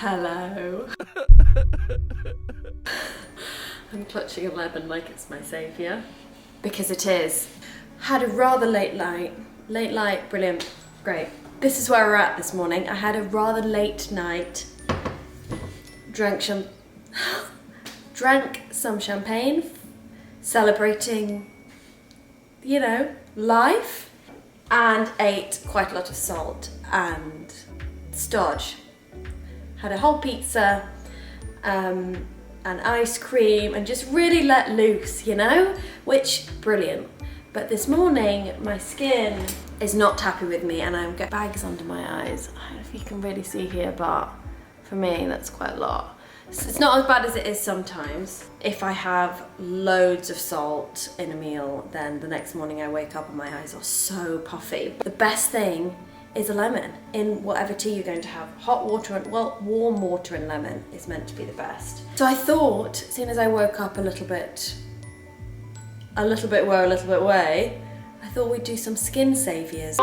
Hello. I'm clutching a lemon like it's my saviour. Because it is. Had a rather late night. Late light, brilliant, great. This is where we're at this morning. I had a rather late night. Drank some champagne, celebrating, you know, life, and ate quite a lot of salt and stodge. Had a whole pizza and ice cream and just really let loose, you know, which, brilliant. But this morning, my skin is not happy with me and I've got bags under my eyes. I don't know if you can really see here, but for me, that's quite a lot. It's not as bad as it is sometimes. If I have loads of salt in a meal, then the next morning I wake up and my eyes are so puffy. The best thing is a lemon in whatever tea you're going to have. Hot water and, well, warm water and lemon is meant to be the best. So I thought, seeing as I woke up a little bit way, I thought we'd do some skin saviours.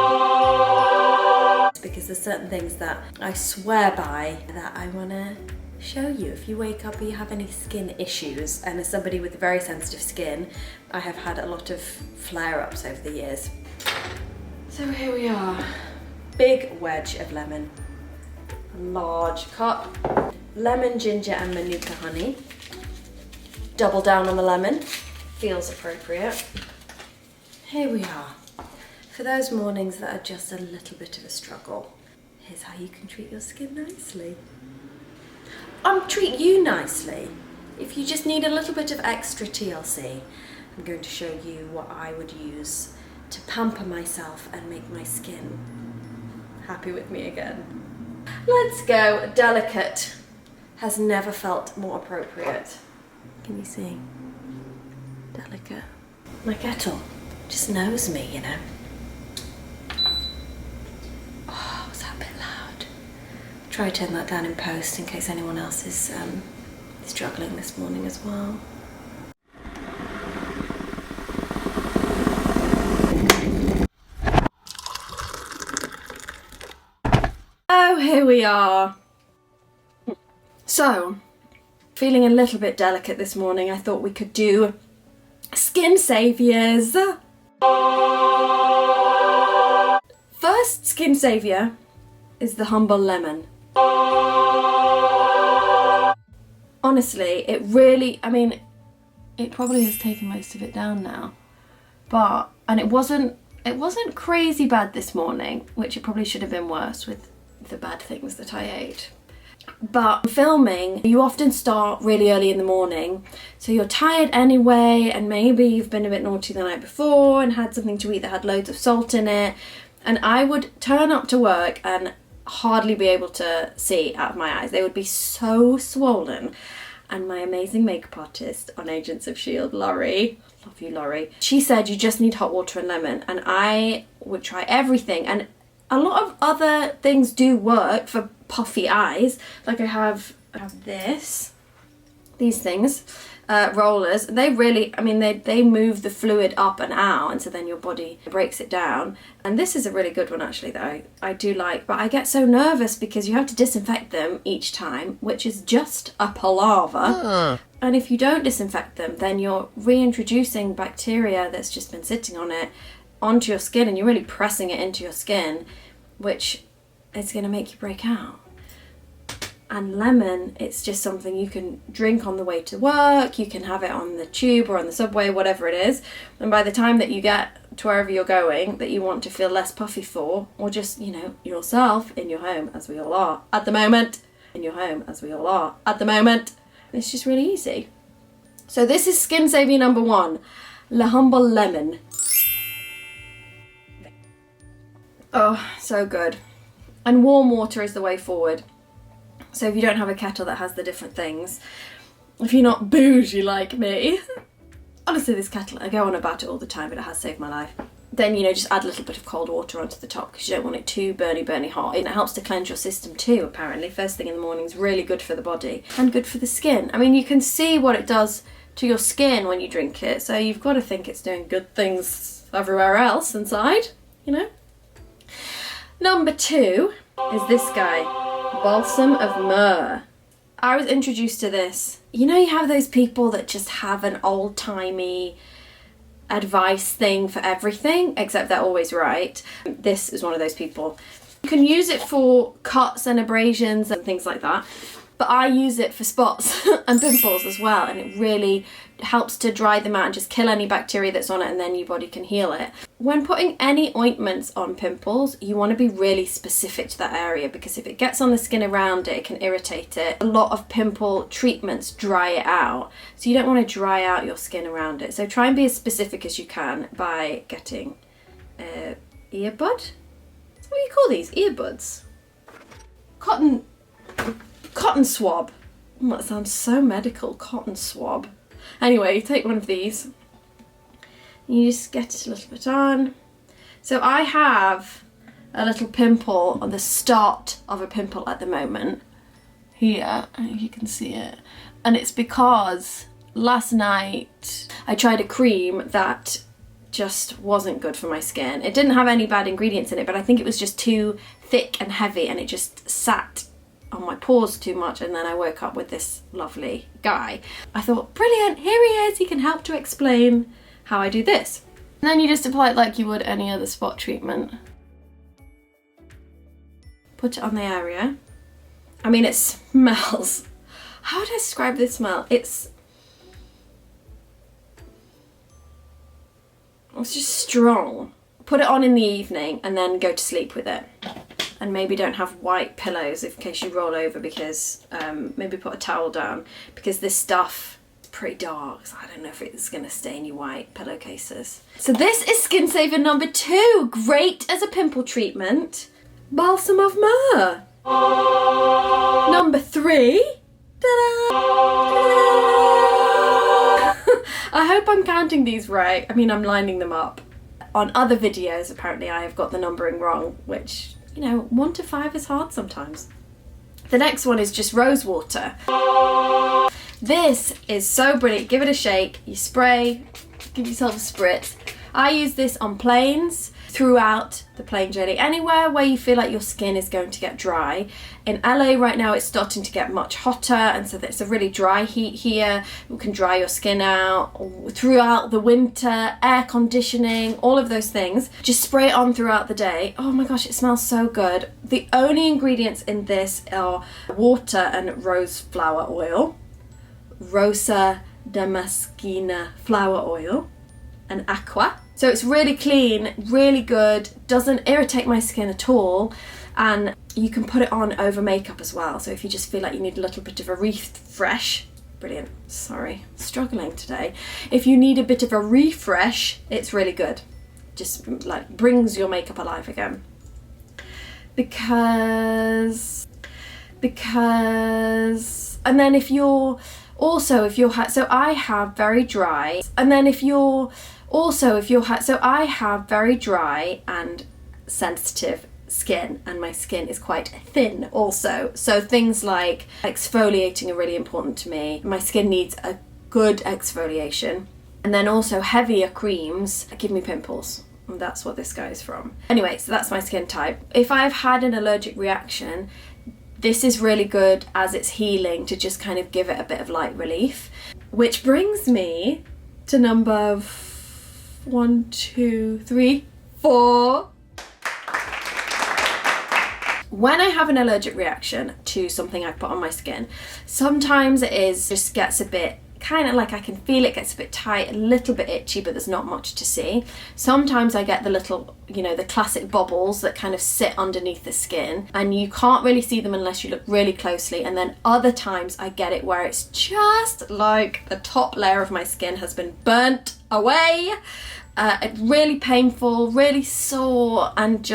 Because there's certain things that I swear by that I wanna show you. If you wake up or you have any skin issues, and as somebody with very sensitive skin, I have had a lot of flare-ups over the years. So here we are. Big wedge of lemon, large cup, lemon, ginger and manuka honey. Double down on the lemon, feels appropriate. Here we are. For those mornings that are just a little bit of a struggle, here's how you can treat your skin nicely. Treat you nicely. If you just need a little bit of extra TLC, I'm going to show you what I would use to pamper myself and make my skin happy with me again. Let's go. Delicate has never felt more appropriate. Can you see? Delicate. My kettle just knows me, you know. Oh, was that a bit loud? Try to turn that down in post in case anyone else is struggling this morning as well. Oh, here we are. So, feeling a little bit delicate this morning, I thought we could do skin saviours. First skin saviour is the humble lemon. Honestly, it really, I mean, it probably has taken most of it down now, and it wasn't crazy bad this morning, which it probably should have been worse with the bad things that I ate. But filming, you often start really early in the morning, so you're tired anyway, and maybe you've been a bit naughty the night before and had something to eat that had loads of salt in it, and I would turn up to work and hardly be able to see out of my eyes. They would be so swollen. And my amazing makeup artist on Agents of S.H.I.E.L.D., Laurie, love you Laurie, she said you just need hot water and lemon, and I would try everything, and a lot of other things do work for puffy eyes. Like I have these things, rollers. They really, I mean, they move the fluid up and out, and so then your body breaks it down. And this is a really good one actually that I do like, but I get so nervous because you have to disinfect them each time, which is just a palaver. And if you don't disinfect them, then you're reintroducing bacteria that's just been sitting on it onto your skin, and you're really pressing it into your skin, which is going to make you break out. And lemon, it's just something you can drink on the way to work, you can have it on the tube or on the subway, whatever it is, and by the time that you get to wherever you're going that you want to feel less puffy for, or just, you know, yourself in your home, as we all are at the moment, it's just really easy. So this is skin saviour number 1, Le Humble Lemon. Oh, so good. And warm water is the way forward. So if you don't have a kettle that has the different things, if you're not bougie like me, honestly this kettle, I go on about it all the time, but it has saved my life. Then, you know, just add a little bit of cold water onto the top because you don't want it too burny hot. And it helps to cleanse your system too, apparently. First thing in the morning is really good for the body and good for the skin. I mean, you can see what it does to your skin when you drink it, so you've got to think it's doing good things everywhere else inside, you know? Number 2 is this guy. Balsam of Myrrh. I was introduced to this. You know, you have those people that just have an old-timey advice thing for everything, except they're always right. This is one of those people. You can use it for cuts and abrasions and things like that, but I use it for spots and pimples as well, and it really helps to dry them out and just kill any bacteria that's on it, and then your body can heal it. When putting any ointments on pimples, you want to be really specific to that area, because if it gets on the skin around it, it can irritate it. A lot of pimple treatments dry it out, so you don't want to dry out your skin around it. So try and be as specific as you can by getting an earbud. What do you call these? Earbuds? Cotton swab. Oh, that sounds so medical. Cotton swab. Anyway, you take one of these. You just get it a little bit on. So I have a little pimple on the start of a pimple at the moment. Here, you can see it. And it's because last night I tried a cream that just wasn't good for my skin. It didn't have any bad ingredients in it, but I think it was just too thick and heavy, and it just sat on my pores too much, and then I woke up with this lovely guy. I thought, brilliant, here he is, he can help to explain how I do this. And then you just apply it like you would any other spot treatment. Put it on the area. I mean, it smells. How would I describe this smell? It's just strong. Put it on in the evening and then go to sleep with it. And maybe don't have white pillows in case you roll over, because maybe put a towel down, because this stuff is pretty dark, so I don't know if it's going to stain your white pillowcases. So this is Skin Saver number 2. Great as a pimple treatment. Balsam of Myrrh. Number 3. Ta-da! I hope I'm counting these right. I mean, I'm lining them up. On other videos, apparently I have got the numbering wrong, which, you know, 1 to 5 is hard sometimes. The next one is just Rosewater. This is so brilliant. Give it a shake. You spray, give yourself a spritz. I use this on planes, throughout the plane journey, anywhere where you feel like your skin is going to get dry. In LA right now it's starting to get much hotter, and so it's a really dry heat here. You can dry your skin out throughout the winter, air conditioning, all of those things. Just spray it on throughout the day. Oh my gosh, it smells so good. The only ingredients in this are water and rose flower oil, Rosa Damascena flower oil, and aqua. So it's really clean, really good, doesn't irritate my skin at all, and you can put it on over makeup as well. So if you just feel like you need a little bit of a refresh, brilliant, sorry, struggling today. If you need a bit of a refresh, it's really good. Just like brings your makeup alive again. Because, and then if you're so I have very dry, so I have very dry and sensitive skin, and my skin is quite thin also. So things like exfoliating are really important to me. My skin needs a good exfoliation. And then also heavier creams give me pimples. And that's what this guy is from. Anyway, so that's my skin type. If I've had an allergic reaction, this is really good as it's healing, to just kind of give it a bit of light relief. Which brings me to number 1, 2, 3, 4. When I have an allergic reaction to something I put on my skin, sometimes it just gets a bit, kind of like I can feel it gets a bit tight, a little bit itchy, but there's not much to see. Sometimes I get the little, the classic bubbles that kind of sit underneath the skin, and you can't really see them unless you look really closely. And then other times I get it where it's just like the top layer of my skin has been burnt away. It's really painful, really sore, and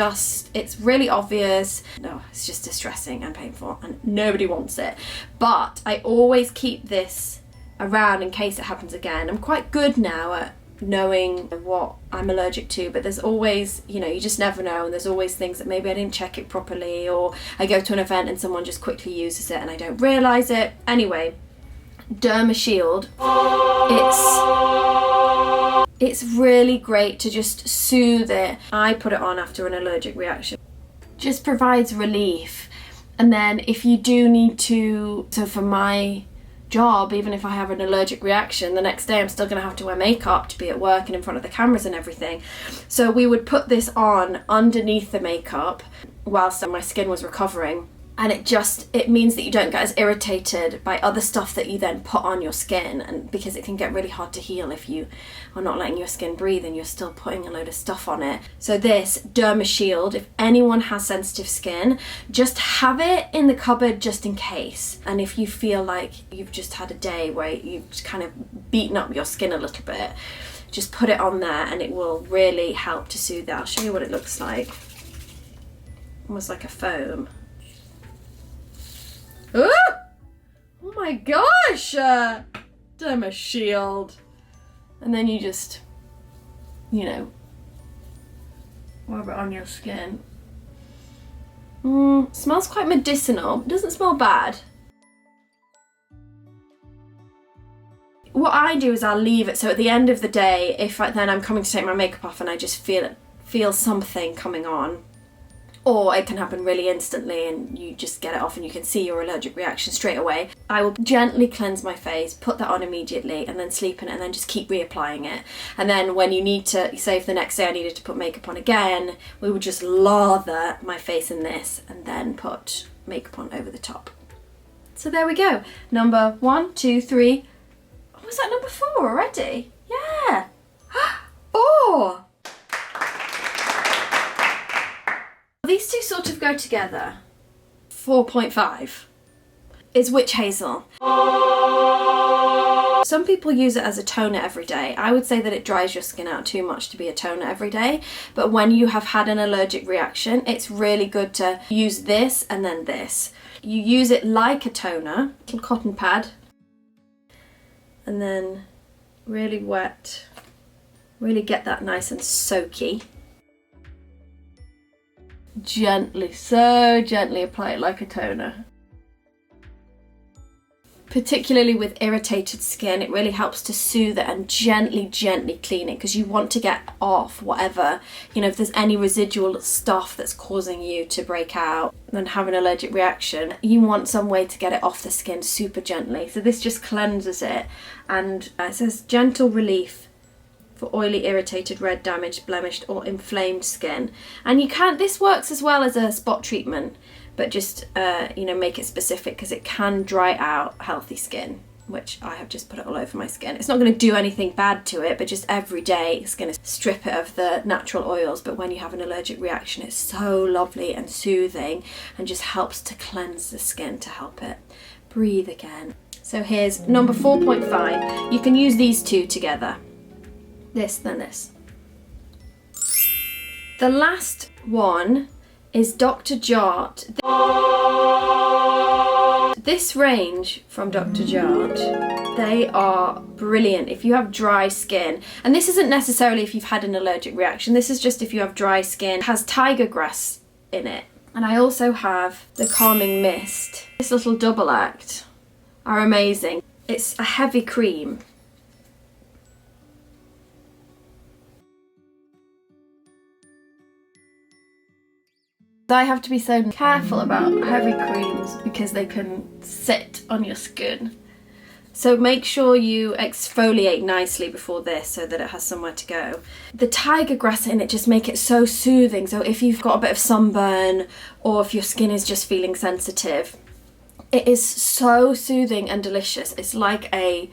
it's really obvious. No, it's just distressing and painful, and nobody wants it. But I always keep this around in case it happens again. I'm quite good now at knowing what I'm allergic to, but there's always, you just never know, and there's always things that maybe I didn't check it properly, or I go to an event and someone just quickly uses it and I don't realise it. Anyway, Derma Shield, it's really great to just soothe it. I put it on after an allergic reaction. Just provides relief. And then if you do need to, so for my job, even if I have an allergic reaction, the next day I'm still going to have to wear makeup to be at work and in front of the cameras and everything. So we would put this on underneath the makeup whilst my skin was recovering. And it means that you don't get as irritated by other stuff that you then put on your skin, and because it can get really hard to heal if you are not letting your skin breathe and you're still putting a load of stuff on it. So this Derma Shield, if anyone has sensitive skin, just have it in the cupboard just in case. And if you feel like you've just had a day where you've just kind of beaten up your skin a little bit, just put it on there and it will really help to soothe it. I'll show you what it looks like. Almost like a foam. Oh my gosh! Derma Shield. And then you just, you know, rub it on your skin. Smells quite medicinal. It doesn't smell bad. What I do is I'll leave it, so at the end of the day, then I'm coming to take my makeup off and I just feel something coming on. Or it can happen really instantly and you just get it off and you can see your allergic reaction straight away. I will gently cleanse my face, put that on immediately, and then sleep in it and then just keep reapplying it. And then when you need to, say if the next day I needed to put makeup on again, we would just lather my face in this and then put makeup on over the top. So there we go. Number 1, 2, 3. Oh, was that number 4 already? Yeah. Oh! These two sort of go together. 4.5 is Witch Hazel. Some people use it as a toner every day. I would say that it dries your skin out too much to be a toner every day, but when you have had an allergic reaction, it's really good to use this and then this. You use it like a toner, little cotton pad, and then really wet, really get that nice and soaky. Gently, so gently apply it like a toner. Particularly with irritated skin, it really helps to soothe it and gently clean it, because you want to get off whatever, you know, if there's any residual stuff that's causing you to break out and have an allergic reaction, you want some way to get it off the skin super gently. So this just cleanses it, and it says gentle relief for oily, irritated, red, damaged, blemished or inflamed skin. And this works as well as a spot treatment, but just you know, make it specific because it can dry out healthy skin, which I have just put it all over my skin. It's not going to do anything bad to it, but just every day it's going to strip it of the natural oils. But when you have an allergic reaction, it's so lovely and soothing and just helps to cleanse the skin to help it breathe again. So here's number 4.5. You can use these two together. This, then this. The last one is Dr. Jart. This range from Dr. Jart, they are brilliant if you have dry skin. And this isn't necessarily if you've had an allergic reaction, this is just if you have dry skin. It has tiger grass in it. And I also have the calming mist. This little double act are amazing. It's a heavy cream. I have to be so careful about heavy creams because they can sit on your skin. So make sure you exfoliate nicely before this so that it has somewhere to go. The tiger grass in it just make it so soothing. So if you've got a bit of sunburn or if your skin is just feeling sensitive, it is so soothing and delicious. It's like a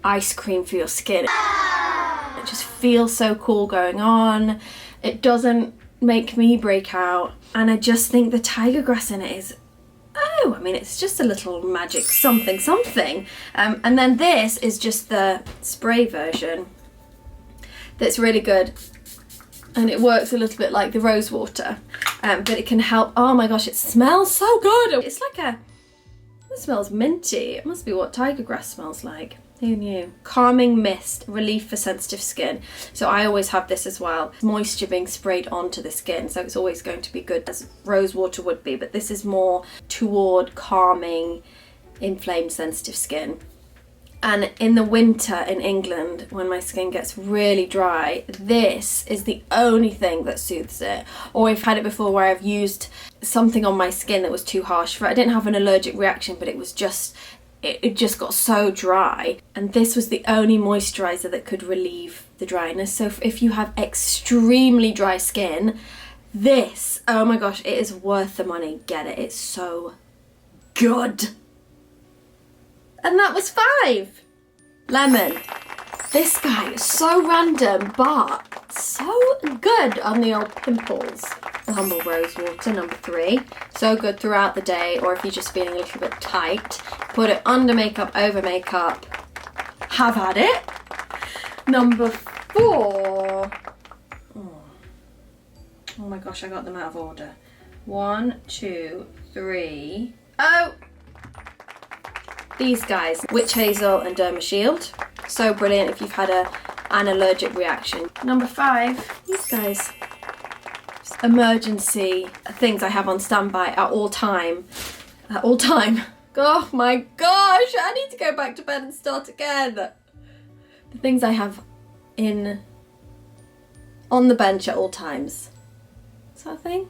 ice cream for your skin. It just feels so cool going on. It doesn't make me break out, and I just think the tiger grass in it is, oh, I mean, it's just a little magic something. And then this is just the spray version that's really good, and it works a little bit like the Rosewater, but it can help. Oh my gosh, it smells so good. It's like it smells minty. It must be what tiger grass smells like. Who knew? Calming mist, relief for sensitive skin. So I always have this as well. Moisture being sprayed onto the skin, so it's always going to be good as Rosewater would be, but this is more toward calming inflamed sensitive skin. And in the winter in England, when my skin gets really dry, this is the only thing that soothes it. Or I've had it before where I've used something on my skin that was too harsh for it. I didn't have an allergic reaction, but it was just, it just got so dry. And this was the only moisturiser that could relieve the dryness. So if you have extremely dry skin, this, oh my gosh, it is worth the money. Get it, it's so good. And that was 5. Lemon. This guy is so random, but so good on the old pimples. The Humble Rosewater, number 3. So good throughout the day, or if you're just feeling a little bit tight, put it under makeup, over makeup. Have at it. Number 4. Oh my gosh, I got them out of order. 1, 2, 3. Oh! These guys, Witch Hazel and Derma Shield. So brilliant if you've had an allergic reaction. Number 5, these guys. Emergency things I have on standby at all time. At all time. Oh my gosh, I need to go back to bed and start again. The things I have on the bench at all times. Is that a thing?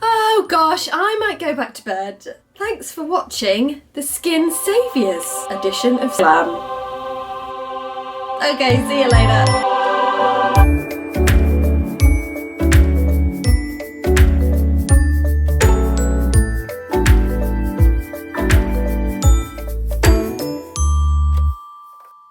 Oh gosh, I might go back to bed. Thanks for watching the Skin Saviours edition of GLAM. Okay, see you later.